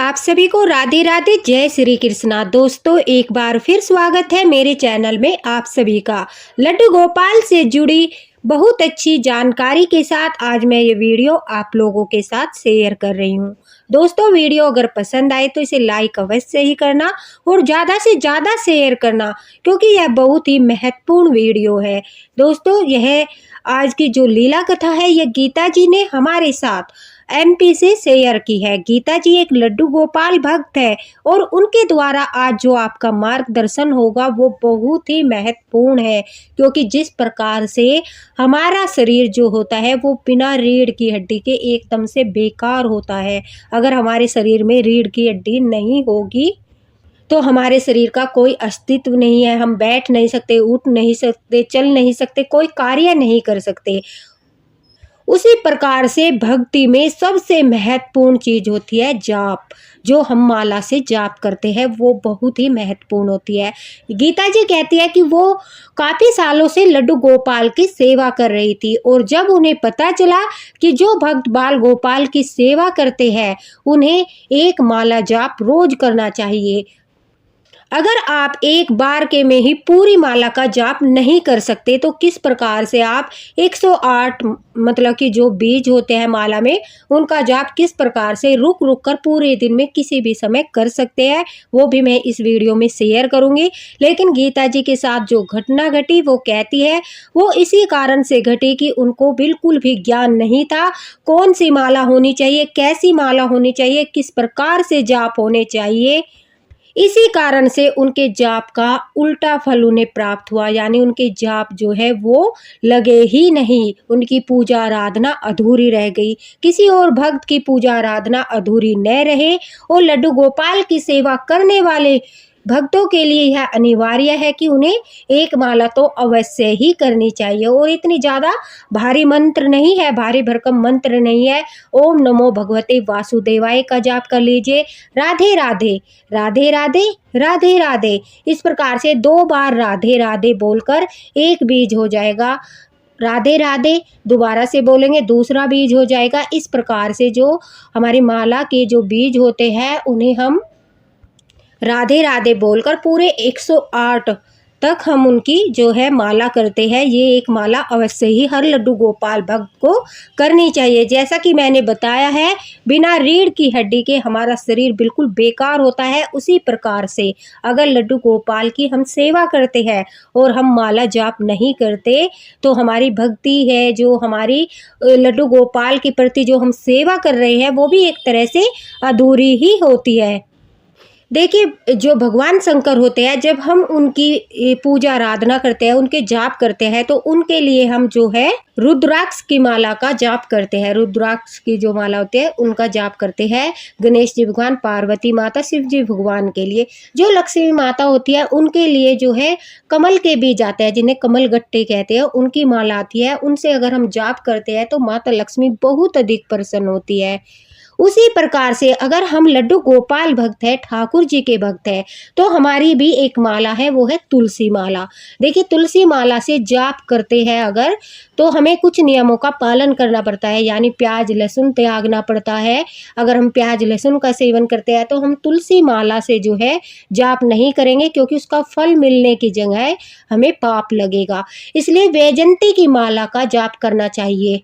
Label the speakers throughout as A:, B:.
A: आप सभी को राधे राधे, जय श्री कृष्णा। दोस्तों, एक बार फिर स्वागत है मेरे चैनल में आप सभी का। लड्डू गोपाल से जुड़ी बहुत अच्छी जानकारी के साथ आज मैं ये वीडियो आप लोगों के साथ शेयर कर रही हूँ। दोस्तों, वीडियो अगर पसंद आए तो इसे लाइक अवश्य ही करना और ज़्यादा से ज़्यादा शेयर करना, क्योंकि यह बहुत ही महत्वपूर्ण वीडियो है। दोस्तों, यह आज की जो लीला कथा है यह गीता जी ने हमारे साथ MP से शेयर की है। गीता जी एक लड्डू गोपाल भक्त है और उनके द्वारा आज जो आपका मार्गदर्शन होगा वो बहुत ही महत्वपूर्ण है, क्योंकि जिस प्रकार से हमारा शरीर जो होता है वो बिना रीढ़ की हड्डी के एकदम से बेकार होता है। अगर हमारे शरीर में रीढ़ की हड्डी नहीं होगी तो हमारे शरीर का कोई अस्तित्व नहीं है। हम बैठ नहीं सकते, उठ नहीं सकते, चल नहीं सकते, कोई कार्य नहीं कर सकते। उसी प्रकार से भक्ति में सबसे महत्वपूर्ण चीज होती है जाप। जो हम माला से जाप करते हैं वो बहुत ही महत्वपूर्ण होती है। गीता जी कहती है कि वो काफी सालों से लड्डू गोपाल की सेवा कर रही थी, और जब उन्हें पता चला कि जो भक्त बाल गोपाल की सेवा करते हैं उन्हें एक माला जाप रोज करना चाहिए। अगर आप एक बार के में ही पूरी माला का जाप नहीं कर सकते तो किस प्रकार से आप 108 मतलब कि जो बीज होते हैं माला में उनका जाप किस प्रकार से रुक रुक कर पूरे दिन में किसी भी समय कर सकते हैं, वो भी मैं इस वीडियो में शेयर करूंगी। लेकिन गीता जी के साथ जो घटना घटी वो कहती है वो इसी कारण से घटी कि उनको बिल्कुल भी ज्ञान नहीं था कौन सी माला होनी चाहिए, कैसी माला होनी चाहिए, किस प्रकार से जाप होने चाहिए। इसी कारण से उनके जाप का उल्टा फल उन्हें प्राप्त हुआ, यानी उनके जाप जो है वो लगे ही नहीं। उनकी पूजा आराधना अधूरी रह गई। किसी और भक्त की पूजा आराधना अधूरी न रहे, और लड्डू गोपाल की सेवा करने वाले भक्तों के लिए यह अनिवार्य है कि उन्हें एक माला तो अवश्य ही करनी चाहिए। और इतनी ज़्यादा भारी मंत्र नहीं है, भारी भरकम मंत्र नहीं है। ओम नमो भगवते वासुदेवाय का जाप कर लीजिए। राधे राधे, राधे राधे, राधे राधे, इस प्रकार से 2 बार राधे राधे बोलकर एक बीज हो जाएगा। राधे राधे दोबारा से बोलेंगे, दूसरा बीज हो जाएगा। इस प्रकार से जो हमारी माला के जो बीज होते हैं उन्हें हम राधे राधे बोलकर पूरे 108 तक हम उनकी जो है माला करते हैं। ये एक माला अवश्य ही हर लड्डू गोपाल भक्त को करनी चाहिए। जैसा कि मैंने बताया है, बिना रीढ़ की हड्डी के हमारा शरीर बिल्कुल बेकार होता है। उसी प्रकार से अगर लड्डू गोपाल की हम सेवा करते हैं और हम माला जाप नहीं करते तो हमारी भक्ति है, जो हमारी लड्डू गोपाल के प्रति जो हम सेवा कर रहे हैं वो भी एक तरह से अधूरी ही होती है। देखिए, जो भगवान शंकर होते हैं, जब हम उनकी पूजा आराधना करते हैं, उनके जाप करते हैं, तो उनके लिए हम जो है रुद्राक्ष की माला का जाप करते हैं। रुद्राक्ष की जो माला होती है उनका जाप करते हैं। गणेश जी भगवान, पार्वती माता, शिव जी भगवान के लिए। जो लक्ष्मी माता होती है उनके लिए जो है कमल के बीज आते हैं, जिन्हें कमल गट्टे कहते हैं, उनकी माला आती है। उनसे अगर हम जाप करते हैं तो माता लक्ष्मी बहुत अधिक प्रसन्न होती है। उसी प्रकार से अगर हम लड्डू गोपाल भक्त है, ठाकुर जी के भक्त है, तो हमारी भी एक माला है, वो है तुलसी माला। देखिए, तुलसी माला से जाप करते हैं अगर, तो हमें कुछ नियमों का पालन करना पड़ता है, यानी प्याज लहसुन त्यागना पड़ता है। अगर हम प्याज लहसुन का सेवन करते हैं तो हम तुलसी माला से जो है जाप नहीं करेंगे, क्योंकि उसका फल मिलने की जगह हमें पाप लगेगा। इसलिए वैजंती की माला का जाप करना चाहिए,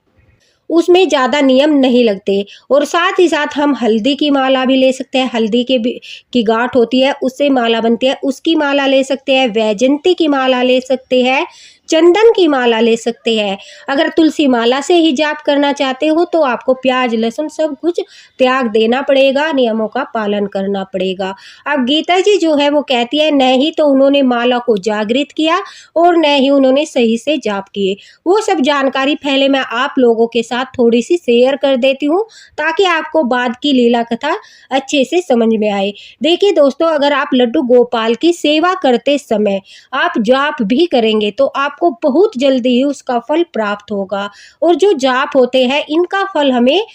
A: उसमें ज़्यादा नियम नहीं लगते। और साथ ही साथ हम हल्दी की माला भी ले सकते हैं। हल्दी की गांठ होती है, उससे माला बनती है, उसकी माला ले सकते हैं। वैजंती की माला ले सकते हैं, चंदन की माला ले सकते हैं। अगर तुलसी माला से ही जाप करना चाहते हो तो आपको प्याज लहसुन सब कुछ त्याग देना पड़ेगा, नियमों का पालन करना पड़ेगा। अब गीता जी जो है वो कहती है, न ही तो उन्होंने माला को जागृत किया और न ही उन्होंने सही से जाप किए। वो सब जानकारी पहले मैं आप लोगों के साथ थोड़ी सी शेयर कर देती हूँ, ताकि आपको बाद की लीला कथा अच्छे से समझ में आए। देखिए दोस्तों, अगर आप लड्डू गोपाल की सेवा करते समय आप जाप भी करेंगे तो आपको बहुत जल्दी ही उसका फल प्राप्त होगा। और जो जाप होते हैं इनका फल हमें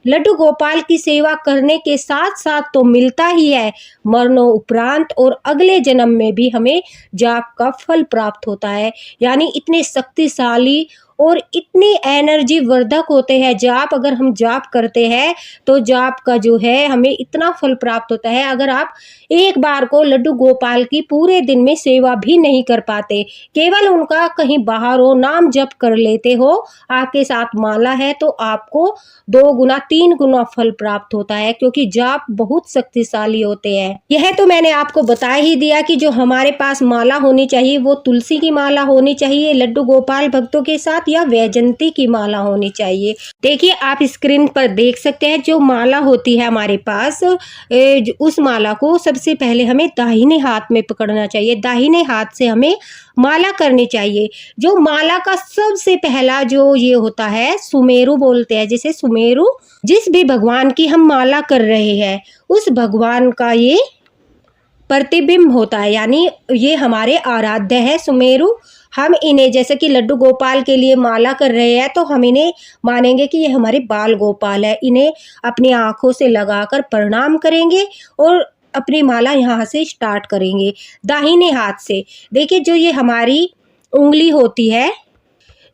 A: लड्डू गोपाल की सेवा करने के साथ साथ तो मिलता ही है, मरणों उपरांत और अगले जन्म में भी हमें जाप का फल प्राप्त होता है। यानी इतने शक्तिशाली और इतनी एनर्जी वर्धक होते हैं जाप। अगर हम जाप करते हैं तो जाप का जो है हमें इतना फल प्राप्त होता है। अगर आप एक बार को लड्डू गोपाल की पूरे दिन में सेवा भी नहीं कर पाते, केवल उनका कहीं बाहर हो नाम जप कर लेते हो, आपके साथ माला है, तो आपको 2 गुना 3 गुना फल प्राप्त होता है, क्योंकि जाप बहुत शक्तिशाली होते हैं। यह तो मैंने आपको बता ही दिया कि जो हमारे पास माला होनी चाहिए वो तुलसी की माला होनी चाहिए लड्डू गोपाल भक्तों के साथ, या वैजंती की माला होनी चाहिए। देखिए आप स्क्रीन पर देख सकते हैं जो माला होती है हमारे पास, उस माला को सबसे पहले हमें दाहिने हाथ में पकड़ना चाहिए। दाहिने हाथ से हमें माला करनी चाहिए। जो माला का सबसे पहला जो ये होता है, सुमेरु बोलते हैं जिसे, सुमेरु जिस भी भगवान की हम माला कर रहे हैं उस भगवान का ये प्रतिबिंब होता है, यानी ये हमारे आराध्य है सुमेरु। हम इन्हें, जैसे कि लड्डू गोपाल के लिए माला कर रहे हैं तो हम इन्हें मानेंगे कि ये हमारे बाल गोपाल है। इन्हें अपनी आंखों से लगाकर प्रणाम करेंगे और अपनी माला यहाँ से स्टार्ट करेंगे दाहिने हाथ से। देखिए जो ये हमारी उंगली होती है,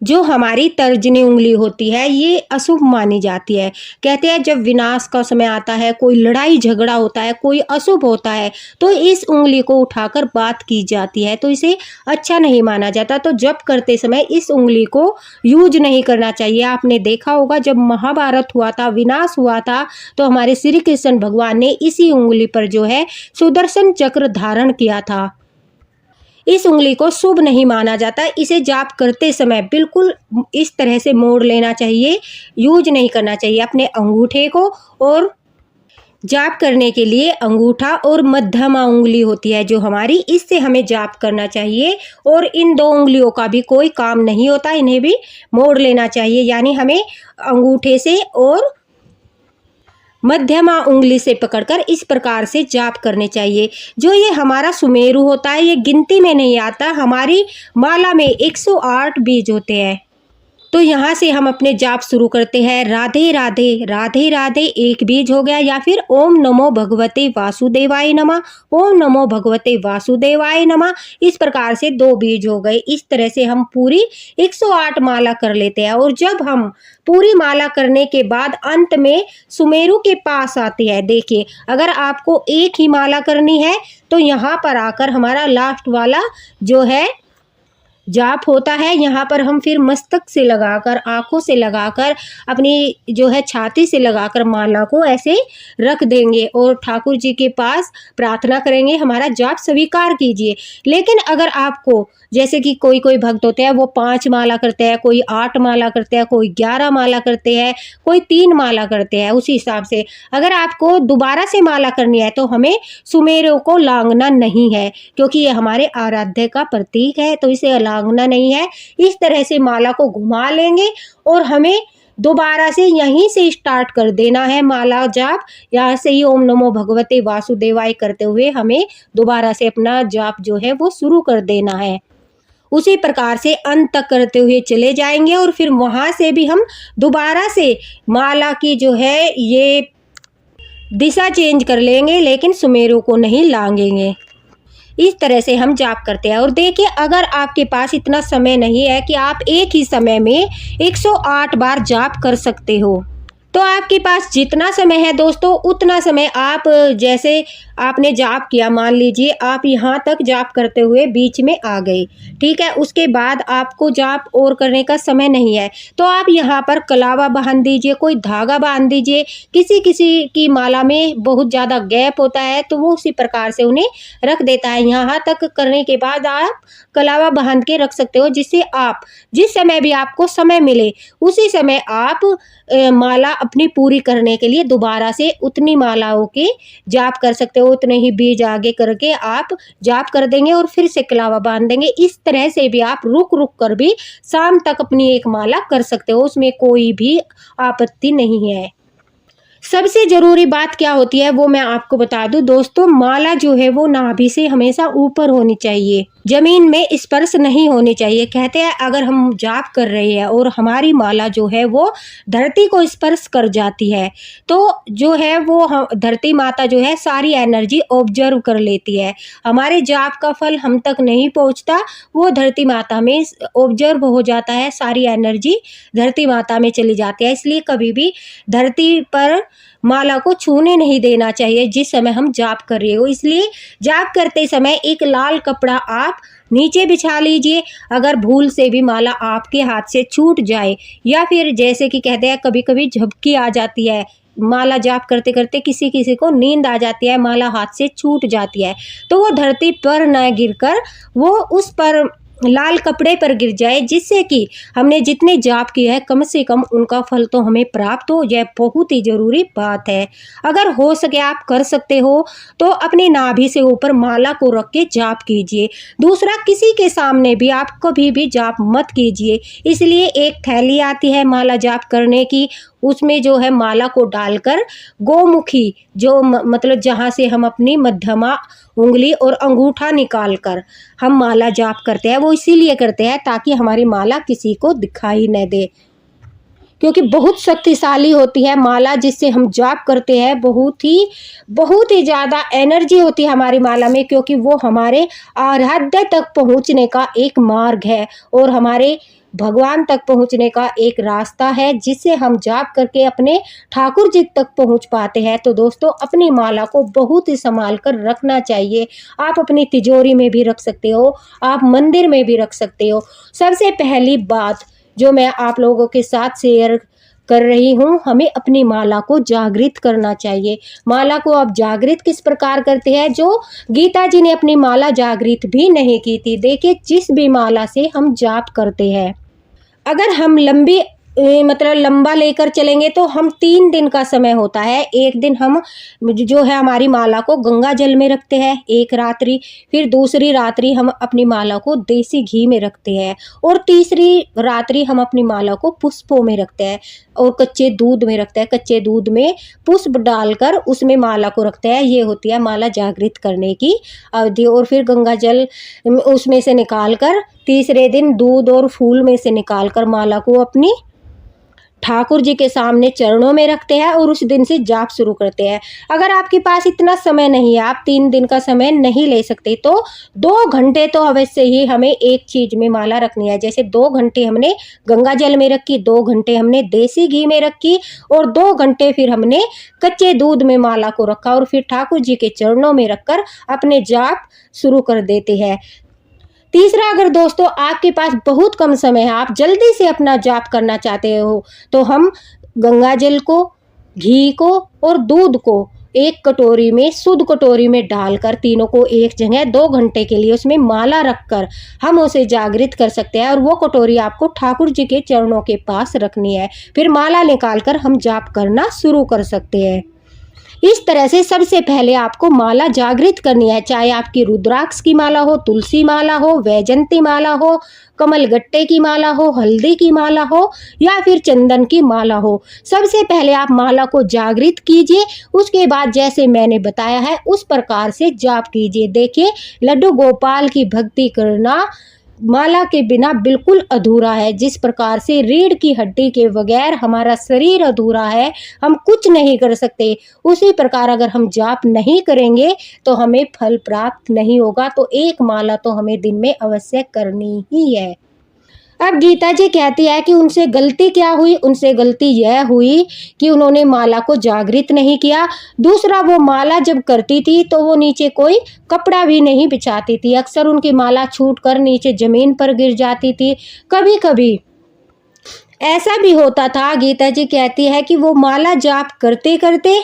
A: जो हमारी तर्जनी उंगली होती है, ये अशुभ मानी जाती है। कहते हैं जब विनाश का समय आता है, कोई लड़ाई झगड़ा होता है, कोई अशुभ होता है, तो इस उंगली को उठाकर बात की जाती है, तो इसे अच्छा नहीं माना जाता। तो जप करते समय इस उंगली को यूज नहीं करना चाहिए। आपने देखा होगा जब महाभारत हुआ था, विनाश हुआ था, तो हमारे श्री कृष्ण भगवान ने इसी उंगली पर जो है सुदर्शन चक्र धारण किया था। इस उंगली को शुभ नहीं माना जाता। इसे जाप करते समय बिल्कुल इस तरह से मोड़ लेना चाहिए, यूज नहीं करना चाहिए अपने अंगूठे को। और जाप करने के लिए अंगूठा और मध्यमा उंगली होती है जो हमारी, इससे हमें जाप करना चाहिए। और इन 2 उंगलियों का भी कोई काम नहीं होता, इन्हें भी मोड़ लेना चाहिए, यानी हमें अंगूठे से और मध्यमा उंगली से पकड़कर इस प्रकार से जाप करने चाहिए। जो ये हमारा सुमेरु होता है ये गिनती में नहीं आता, हमारी माला में 108 बीज होते हैं। तो यहाँ से हम अपने जाप शुरू करते हैं। राधे राधे राधे राधे एक बीज हो गया, या फिर ओम नमो भगवते वासुदेवाय नमः, ओम नमो भगवते वासुदेवाय नमः, इस प्रकार से 2 बीज हो गए। इस तरह से हम पूरी 108 माला कर लेते हैं। और जब हम पूरी माला करने के बाद अंत में सुमेरु के पास आते हैं, देखिए अगर आपको एक ही माला करनी है तो यहाँ पर आकर हमारा लास्ट वाला जो है जाप होता है, यहाँ पर हम फिर मस्तक से लगाकर, आंखों से लगाकर, अपनी जो है छाती से लगाकर माला को ऐसे रख देंगे और ठाकुर जी के पास प्रार्थना करेंगे हमारा जाप स्वीकार कीजिए। लेकिन अगर आपको, जैसे कि कोई भक्त होते हैं वो 5 माला करते हैं, कोई 8 माला करते हैं, कोई 11 माला करते हैं, कोई 3 माला करते हैं, उसी हिसाब से अगर आपको दोबारा से माला करनी है तो हमें सुमेरु को लांघना नहीं है, क्योंकि ये हमारे आराध्य का प्रतीक है, तो इसे लांघना नहीं है। इस तरह से माला को घुमा लेंगे और हमें दोबारा से यहीं से स्टार्ट कर देना है माला जाप। यहाँ से ही ओम नमो भगवते वासुदेवाय करते हुए हमें दोबारा से अपना जाप जो है वो शुरू कर देना है। उसी प्रकार से अंत तक करते हुए चले जाएंगे और फिर वहाँ से भी हम दोबारा से माला की जो है ये दिशा चेंज कर लेंगे, लेकिन सुमेरु को नहीं लांघेंगे। इस तरह से हम जाप करते हैं। और देखिए अगर आपके पास इतना समय नहीं है कि आप एक ही समय में 108 बार जाप कर सकते हो, तो आपके पास जितना समय है दोस्तों उतना समय आप, जैसे आपने जाप किया, मान लीजिए आप यहाँ तक जाप करते हुए बीच में आ गए, ठीक है, उसके बाद आपको जाप और करने का समय नहीं है, तो आप यहाँ पर कलावा बांध दीजिए, कोई धागा बांध दीजिए। किसी किसी की माला में बहुत ज़्यादा गैप होता है तो वो उसी प्रकार से उन्हें रख देता है। यहाँ तक करने के बाद आप कलावा बांध के रख सकते हो, जिससे आप जिस समय भी आपको समय मिले उसी समय आप माला अपनी पूरी करने के लिए दोबारा से उतनी मालाओं के जाप कर सकते हो। उतने ही बीज आगे करके आप जाप कर देंगे और फिर से कलावा बांध देंगे। इस तरह से भी आप रुक रुक कर भी शाम तक अपनी एक माला कर सकते हो, उसमें कोई भी आपत्ति नहीं है। सबसे जरूरी बात क्या होती है वो मैं आपको बता दूं दोस्तों, माला जो है वो नाभि से हमेशा ऊपर होनी चाहिए। जमीन में स्पर्श नहीं होनी चाहिए। कहते हैं अगर हम जाप कर रहे हैं और हमारी माला जो है वो धरती को स्पर्श कर जाती है तो जो है वो धरती माता जो है सारी एनर्जी ऑब्जर्व कर लेती है। हमारे जाप का फल हम तक नहीं पहुंचता, वो धरती माता में ऑब्जर्व हो जाता है, सारी एनर्जी धरती माता में चली जाती है। इसलिए कभी भी धरती पर माला को छूने नहीं देना चाहिए जिस समय हम जाप कर रहे हो। इसलिए जाप करते समय एक लाल कपड़ा आप नीचे बिछा लीजिए। अगर भूल से भी माला आपके हाथ से छूट जाए या फिर जैसे कि कहते हैं कभी कभी झपकी आ जाती है, माला जाप करते करते किसी किसी को नींद आ जाती है, माला हाथ से छूट जाती है, तो वो धरती पर न गिरकर वो उस पर लाल कपड़े पर गिर जाए, जिससे कि हमने जितने जाप किए हैं कम से कम उनका फल तो हमें प्राप्त हो। यह बहुत ही जरूरी बात है। अगर हो सके आप कर सकते हो तो अपनी नाभि से ऊपर माला को रख के जाप कीजिए। दूसरा, किसी के सामने भी आप कभी भी जाप मत कीजिए। इसलिए एक थैली आती है माला जाप करने की, उसमें जो है माला को डालकर गोमुखी जो मतलब जहाँ से हम अपनी मध्यमा उंगली और अंगूठा निकाल कर हम माला जाप करते हैं, वो इसीलिए करते हैं ताकि हमारी माला किसी को दिखाई न दे, क्योंकि बहुत शक्तिशाली होती है माला जिससे हम जाप करते हैं। बहुत ही ज़्यादा एनर्जी होती है हमारी माला में, क्योंकि वो हमारे आराध्य तक पहुंचने का एक मार्ग है और हमारे भगवान तक पहुंचने का एक रास्ता है, जिससे हम जाप करके अपने ठाकुर जी तक पहुंच पाते हैं। तो दोस्तों, अपनी माला को बहुत ही संभाल कर रखना चाहिए। आप अपनी तिजोरी में भी रख सकते हो, आप मंदिर में भी रख सकते हो। सबसे पहली बात जो मैं आप लोगों के साथ शेयर कर रही हूँ, हमें अपनी माला को जागृत करना चाहिए। माला को आप जागृत किस प्रकार करते हैं? जो गीता जी ने अपनी माला जागृत भी नहीं की थी। देखिए, जिस भी माला से हम जाप करते हैं, अगर हम मतलब लंबा लेकर चलेंगे तो हम 3 दिन का समय होता है। एक दिन हम जो है हमारी माला को गंगा जल में रखते हैं एक रात्रि, फिर दूसरी रात्रि हम अपनी माला को देसी घी में रखते हैं और तीसरी रात्रि हम अपनी माला को पुष्पों में रखते हैं और कच्चे दूध में रखते हैं। कच्चे दूध में पुष्प डालकर उसमें माला को रखते हैं। ये होती है माला जागृत करने की अवधि। और फिर गंगा जल उसमें से निकाल कर तीसरे दिन दूध और फूल में से निकाल कर माला को अपनी ठाकुर जी के सामने चरणों में रखते हैं और उस दिन से जाप शुरू करते हैं। अगर आपके पास इतना समय नहीं है, आप 3 दिन का समय नहीं ले सकते, तो 2 घंटे तो अवश्य ही हमें एक चीज में माला रखनी है। जैसे 2 घंटे हमने गंगा जल में रखी, 2 घंटे हमने देसी घी में रखी और 2 घंटे फिर हमने कच्चे दूध में माला को रखा और फिर ठाकुर जी के चरणों में रखकर अपने जाप शुरू कर देते हैं। तीसरा, अगर दोस्तों आपके पास बहुत कम समय है, आप जल्दी से अपना जाप करना चाहते हो, तो हम गंगा जल को, घी को और दूध को एक कटोरी में, शुद्ध कटोरी में डालकर तीनों को एक जगह 2 घंटे के लिए उसमें माला रखकर हम उसे जागृत कर सकते हैं। और वो कटोरी आपको ठाकुर जी के चरणों के पास रखनी है। फिर माला निकालकर हम जाप करना शुरू कर सकते हैं। इस तरह से सबसे पहले आपको माला जागृत करनी है, चाहे आपकी रुद्राक्ष की माला हो, तुलसी माला हो, वैजंती माला हो, कमल गट्टे की माला हो, हल्दी की माला हो या फिर चंदन की माला हो। सबसे पहले आप माला को जागृत कीजिए, उसके बाद जैसे मैंने बताया है उस प्रकार से जाप कीजिए। देखिए, लड्डू गोपाल की भक्ति करना माला के बिना बिल्कुल अधूरा है। जिस प्रकार से रीढ़ की हड्डी के बगैर हमारा शरीर अधूरा है, हम कुछ नहीं कर सकते, उसी प्रकार अगर हम जाप नहीं करेंगे तो हमें फल प्राप्त नहीं होगा। तो एक माला तो हमें दिन में अवश्य करनी ही है। अब गीता जी कहती है कि उनसे गलती क्या हुई? उनसे गलती यह हुई कि उन्होंने माला को जागृत नहीं किया। दूसरा, वो माला जब करती थी तो वो नीचे कोई कपड़ा भी नहीं बिछाती थी। अक्सर उनकी माला छूटकर नीचे जमीन पर गिर जाती थी। कभी कभी ऐसा भी होता था, गीता जी कहती है कि वो माला जाप करते करते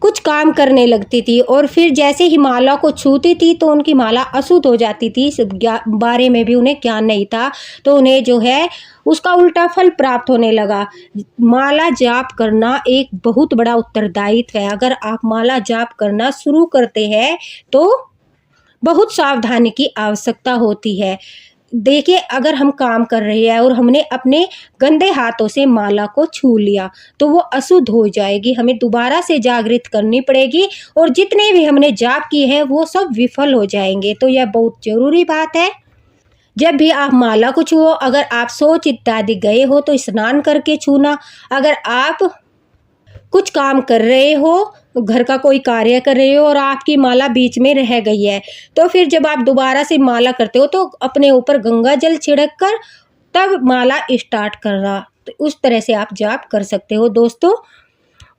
A: कुछ काम करने लगती थी और फिर जैसे ही माला को छूती थी तो उनकी माला अशुद्ध हो जाती थी। इस बारे में भी उन्हें ज्ञान नहीं था, तो उन्हें जो है उसका उल्टा फल प्राप्त होने लगा। माला जाप करना एक बहुत बड़ा उत्तरदायित्व है। अगर आप माला जाप करना शुरू करते हैं तो बहुत सावधानी की आवश्यकता होती है। देखिए, अगर हम काम कर रहे हैं और हमने अपने गंदे हाथों से माला को छू लिया तो वो अशुद्ध हो जाएगी, हमें दोबारा से जागृत करनी पड़ेगी और जितने भी हमने जाप किए हैं वो सब विफल हो जाएंगे। तो यह बहुत ज़रूरी बात है। जब भी आप माला को छुओ, अगर आप शौच इत्यादि गए हो तो स्नान करके छूना। अगर आप कुछ काम कर रहे हो, घर का कोई कार्य कर रहे हो और आपकी माला बीच में रह गई है, तो फिर जब आप दोबारा से माला करते हो तो अपने ऊपर गंगा जल छिड़क कर तब माला स्टार्ट करना। तो उस तरह से आप जाप कर सकते हो। दोस्तों,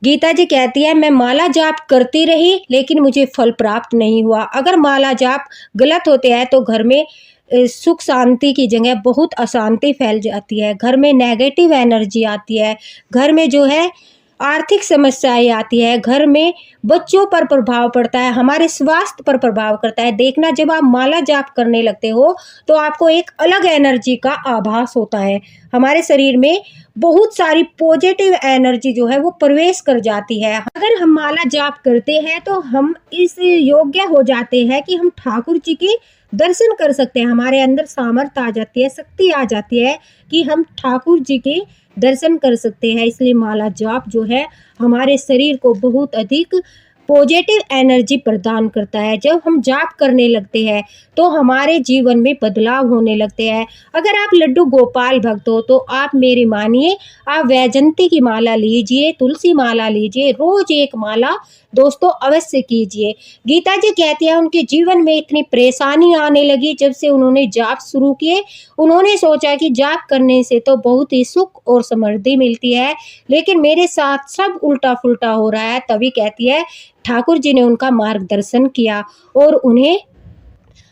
A: गीता जी कहती है, मैं माला जाप करती रही लेकिन मुझे फल प्राप्त नहीं हुआ। अगर माला जाप गलत होते हैं तो घर में सुख शांति की जगह बहुत अशांति फैल जाती है, घर में नेगेटिव एनर्जी आती है, घर में जो है आर्थिक समस्याएं आती है, घर में बच्चों पर प्रभाव पड़ता है, हमारे स्वास्थ्य पर प्रभाव करता है। देखना, जब आप माला जाप करने लगते हो तो आपको एक अलग एनर्जी का आभास होता है, हमारे शरीर में बहुत सारी पॉजिटिव एनर्जी जो है वो प्रवेश कर जाती है। अगर हम माला जाप करते हैं तो हम इस योग्य हो जाते हैं कि हम ठाकुर जी के दर्शन कर सकते हैं, हमारे अंदर सामर्थ्य आ जाती है, शक्ति आ जाती है कि हम ठाकुर जी के दर्शन कर सकते हैं। इसलिए माला जाप जो है हमारे शरीर को बहुत अधिक पॉजिटिव एनर्जी प्रदान करता है। जब हम जाप करने लगते हैं तो हमारे जीवन में बदलाव होने लगते हैं। अगर आप लड्डू गोपाल भक्त हो तो आप मेरी मानिए, आप वैजंती की माला लीजिए, तुलसी माला लीजिए, रोज एक माला दोस्तों अवश्य कीजिए। गीता जी कहती है, उनके जीवन में इतनी परेशानी आने लगी जब से उन्होंने जाप शुरू किए। उन्होंने सोचा कि जाप करने से तो बहुत ही सुख और समृद्धि मिलती है, लेकिन मेरे साथ सब उल्टा फुल्टा हो रहा है। तभी कहती है, ठाकुर जी ने उनका मार्गदर्शन किया और उन्हें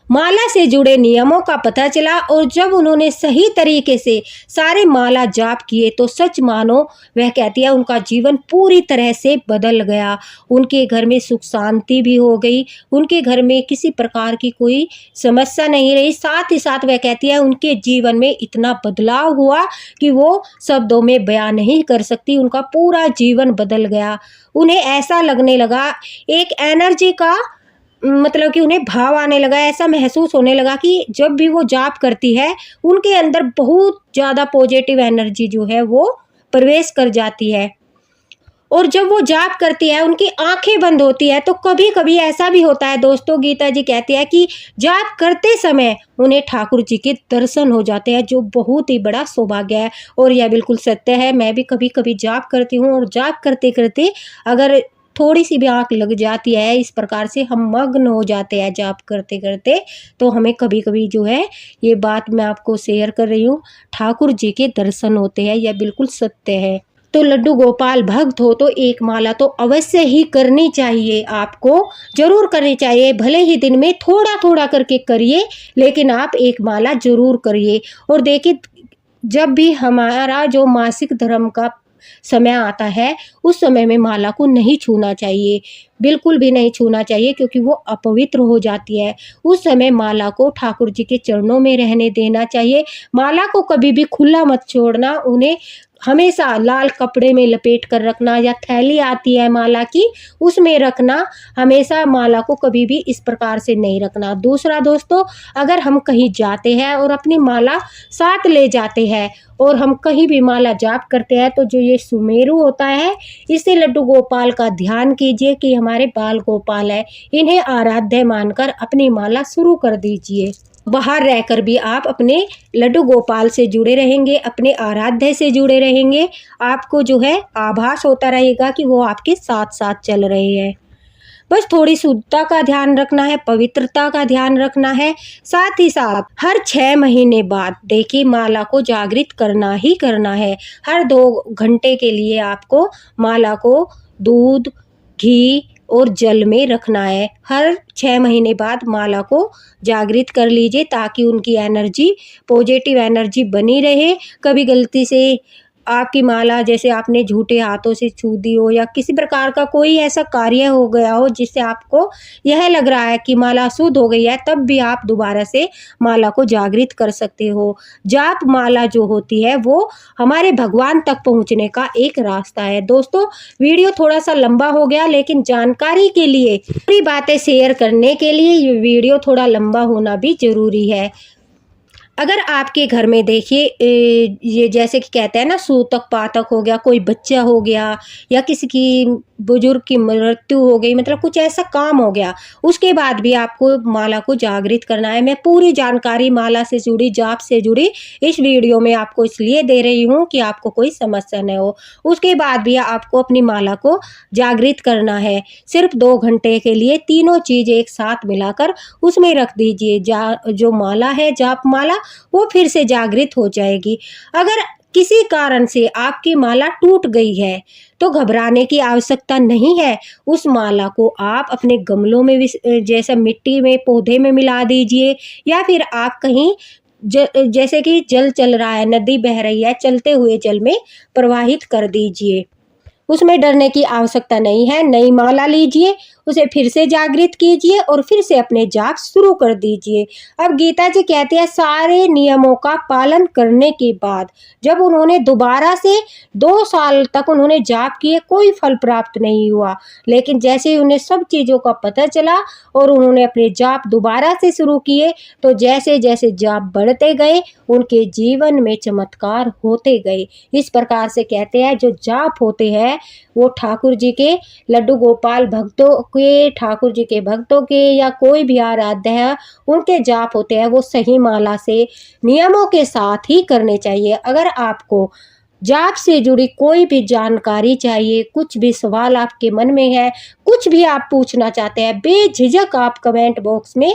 A: माला से जुड़े नियमों का पता चला और जब उन्होंने सही तरीके से सारे माला जाप किए तो सच मानो, वह कहती है, उनका जीवन पूरी तरह से बदल गया। उनके घर में सुख शांति भी हो गई, उनके घर में किसी प्रकार की कोई समस्या नहीं रही। साथ ही साथ वह कहती है, उनके जीवन में इतना बदलाव हुआ कि वो शब्दों में बयान नहीं कर सकती, उनका पूरा जीवन बदल गया। उन्हें ऐसा लगने लगा, एक एनर्जी का मतलब कि उन्हें भाव आने लगा, ऐसा महसूस होने लगा कि जब भी वो जाप करती है उनके अंदर बहुत ज़्यादा पॉजिटिव एनर्जी जो है वो प्रवेश कर जाती है। और जब वो जाप करती है उनकी आंखें बंद होती है। तो कभी कभी ऐसा भी होता है दोस्तों, गीता जी कहती है कि जाप करते समय उन्हें ठाकुर जी के दर्शन हो जाते हैं, जो बहुत ही बड़ा सौभाग्य है। और यह बिल्कुल सत्य है। मैं भी कभी कभी जाप करती हूँ और जाप करते करते अगर थोड़ी सी भी आँख लग जाती है, इस प्रकार से हम मग्न हो जाते हैं जाप करते करते, तो हमें कभी कभी जो है, ये बात मैं आपको शेयर कर रही हूँ, ठाकुर जी के दर्शन होते हैं। यह बिल्कुल सत्य है। तो लड्डू गोपाल भक्त हो तो एक माला तो अवश्य ही करनी चाहिए, आपको जरूर करनी चाहिए। भले ही दिन में थोड़ा थोड़ा करके करिए, लेकिन आप एक माला जरूर करिए। और देखिए, जब भी हमारा जो मासिक धर्म का समय आता है उस समय में माला को नहीं छूना चाहिए, बिल्कुल भी नहीं छूना चाहिए, क्योंकि वो अपवित्र हो जाती है। उस समय माला को ठाकुर जी के चरणों में रहने देना चाहिए। माला को कभी भी खुला मत छोड़ना, उन्हें हमेशा लाल कपड़े में लपेट कर रखना, या थैली आती है माला की उसमें रखना। हमेशा माला को कभी भी इस प्रकार से नहीं रखना। दूसरा दोस्तों, अगर हम कहीं जाते हैं और अपनी माला साथ ले जाते हैं और हम कहीं भी माला जाप करते हैं तो जो ये सुमेरु होता है, इसे लड्डू गोपाल का ध्यान कीजिए कि हमारे बाल गोपाल है, इन्हें आराध्य मानकर अपनी माला शुरू कर दीजिए। बाहर रहकर भी आप अपने लड्डू गोपाल से जुड़े रहेंगे, अपने आराध्य से जुड़े रहेंगे। आपको जो है आभास होता रहेगा कि वो आपके साथ साथ चल रहे हैं। बस थोड़ी शुद्धता का ध्यान रखना है, पवित्रता का ध्यान रखना है। साथ ही साथ हर 6 महीने बाद देखिए माला को जागृत करना ही करना है। हर 2 घंटे के लिए आपको माला को दूध, घी और जल में रखना है। हर 6 महीने बाद माला को जागृत कर लीजिए ताकि उनकी एनर्जी, पॉजिटिव एनर्जी बनी रहे। कभी गलती से आपकी माला जैसे आपने झूठे हाथों से छू दी हो, या किसी प्रकार का कोई ऐसा कार्य हो गया हो जिससे आपको यह लग रहा है कि माला अशुद्ध हो गई है, तब भी आप दोबारा से माला को जागृत कर सकते हो। जाप माला जो होती है वो हमारे भगवान तक पहुंचने का एक रास्ता है। दोस्तों, वीडियो थोड़ा सा लंबा हो गया, लेकिन जानकारी के लिए, पूरी बातें शेयर करने के लिए ये वीडियो थोड़ा लंबा होना भी जरूरी है। अगर आपके घर में देखिए ये जैसे कि कहते हैं ना, सूतक पातक हो गया, कोई बच्चा हो गया या किसी की बुजुर्ग की मृत्यु हो गई, मतलब कुछ ऐसा काम हो गया, उसके बाद भी आपको माला को जागृत करना है। मैं पूरी जानकारी माला से जुड़ी, जाप से जुड़ी इस वीडियो में आपको इसलिए दे रही हूँ कि आपको कोई समस्या न हो। उसके बाद भी आपको अपनी माला को जागृत करना है। सिर्फ 2 घंटे के लिए तीनों चीज़ एक साथ मिलाकर उसमें रख दीजिए। जो माला है, जाप माला, वो फिर से जागृत हो जाएगी। अगर किसी कारण से आपकी माला टूट गई है तो घबराने की आवश्यकता नहीं है। उस माला को आप अपने गमलों में जैसे मिट्टी में, पौधे में मिला दीजिए, या फिर आप कहीं जैसे कि जल चल रहा है, नदी बह रही है, चलते हुए जल में प्रवाहित कर दीजिए। उसमें डरने की आवश्यकता नहीं है। नई माला लीजिए, उसे फिर से जागृत कीजिए और फिर से अपने जाप शुरू कर दीजिए। अब गीता जी कहते हैं, सारे नियमों का पालन करने के बाद जब उन्होंने दोबारा से 2 साल तक उन्होंने जाप किए, कोई फल प्राप्त नहीं हुआ, लेकिन जैसे ही उन्हें सब चीज़ों का पता चला और उन्होंने अपने जाप दोबारा से शुरू किए, तो जैसे जैसे जाप बढ़ते गए उनके जीवन में चमत्कार होते गए। इस प्रकार से कहते हैं, जो जाप होते हैं वो ठाकुर जी के, लड्डू गोपाल भक्तों के, ठाकुर जी के भक्तों के, या कोई भी आराध्य है उनके जाप होते हैं, वो सही माला से नियमों के साथ ही करने चाहिए। अगर आपको जाप से जुड़ी कोई भी जानकारी चाहिए, कुछ भी सवाल आपके मन में है, कुछ भी आप पूछना चाहते हैं, बेझिझक आप कमेंट बॉक्स में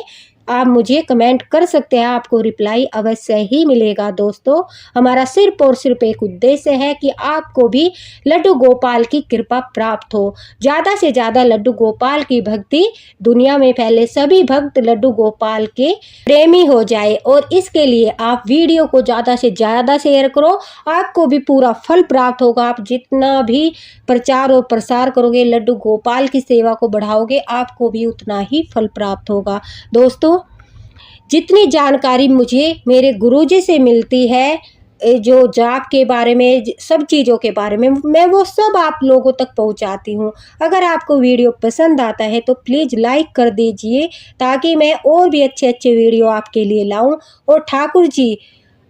A: आप मुझे कमेंट कर सकते हैं, आपको रिप्लाई अवश्य ही मिलेगा। दोस्तों, हमारा सिर्फ और सिर्फ एक उद्देश्य है कि आपको भी लड्डू गोपाल की कृपा प्राप्त हो, ज़्यादा से ज़्यादा लड्डू गोपाल की भक्ति दुनिया में फैले, सभी भक्त लड्डू गोपाल के प्रेमी हो जाए। और इसके लिए आप वीडियो को ज़्यादा से ज़्यादा शेयर करो, आपको भी पूरा फल प्राप्त होगा। आप जितना भी प्रचार और प्रसार करोगे, लड्डू गोपाल की सेवा को बढ़ाओगे, आपको भी उतना ही फल प्राप्त होगा। दोस्तों, जितनी जानकारी मुझे मेरे गुरुजी से मिलती है, जो जाप के बारे में, सब चीज़ों के बारे में, मैं वो सब आप लोगों तक पहुंचाती हूं। अगर आपको वीडियो पसंद आता है तो प्लीज़ लाइक कर दीजिए, ताकि मैं और भी अच्छे अच्छे वीडियो आपके लिए लाऊं और ठाकुर जी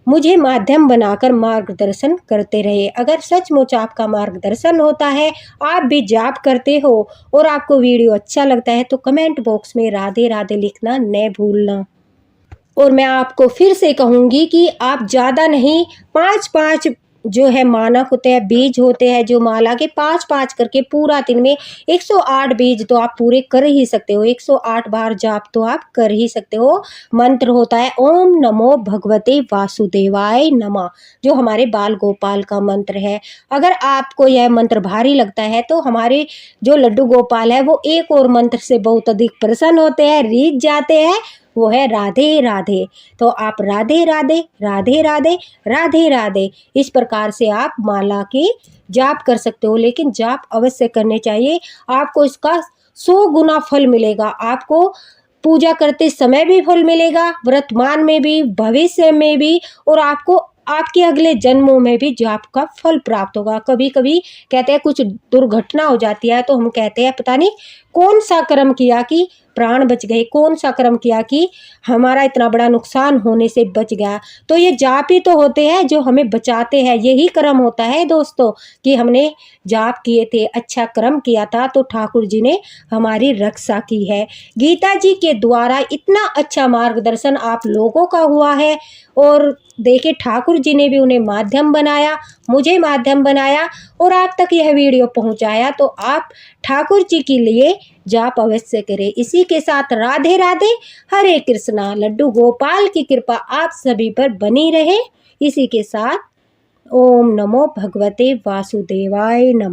A: मुझे माध्यम बनाकर मार्गदर्शन करते रहे। अगर सचमुच आपका मार्गदर्शन होता है, आप भी जाप करते हो और आपको वीडियो अच्छा लगता है, तो कमेंट बॉक्स में राधे राधे लिखना न भूलना। और मैं आपको फिर से कहूँगी कि आप ज़्यादा नहीं, 5-5 जो है मानक होते हैं, बीज होते हैं, जो माला के 5-5 करके पूरा दिन में 108 बीज तो आप पूरे कर ही सकते हो। 108 बार जाप तो आप कर ही सकते हो। मंत्र होता है ओम नमो भगवते वासुदेवाय नमः, जो हमारे बाल गोपाल का मंत्र है। अगर आपको यह मंत्र भारी लगता है तो हमारे जो लड्डू गोपाल है वो एक और मंत्र से बहुत अधिक प्रसन्न होते हैं, रीझ जाते हैं, वो है राधे राधे। तो आप राधे राधे राधे राधे राधे राधे इस प्रकार से आप माला की जाप कर सकते हो, लेकिन जाप अवश्य करने चाहिए। आपको इसका 100 गुना फल मिलेगा। आपको पूजा करते समय भी फल मिलेगा, वर्तमान में भी, भविष्य में भी, और आपको आपके अगले जन्मों में भी जाप का फल प्राप्त होगा। कभी कभी कहते हैं कुछ दुर्घटना हो जाती है, तो हम कहते हैं पता नहीं कौन सा कर्म किया कि प्राण बच गए, कौन सा कर्म किया कि हमारा इतना बड़ा नुकसान होने से बच गया। तो ये जाप ही तो होते हैं जो हमें बचाते हैं। यही कर्म होता है दोस्तों कि हमने जाप किए थे, अच्छा कर्म किया था, तो ठाकुर जी ने हमारी रक्षा की है। गीता जी के द्वारा इतना अच्छा मार्गदर्शन आप लोगों का हुआ है, और देखिए ठाकुर जी ने भी उन्हें माध्यम बनाया, मुझे माध्यम बनाया और आप तक यह वीडियो पहुंचाया। तो आप ठाकुर जी के लिए जाप अवश्य करें। इसी के साथ राधे राधे, हरे कृष्णा। लड्डू गोपाल की कृपा आप सभी पर बनी रहे। इसी के साथ ओम नमो भगवते वासुदेवाय नमः।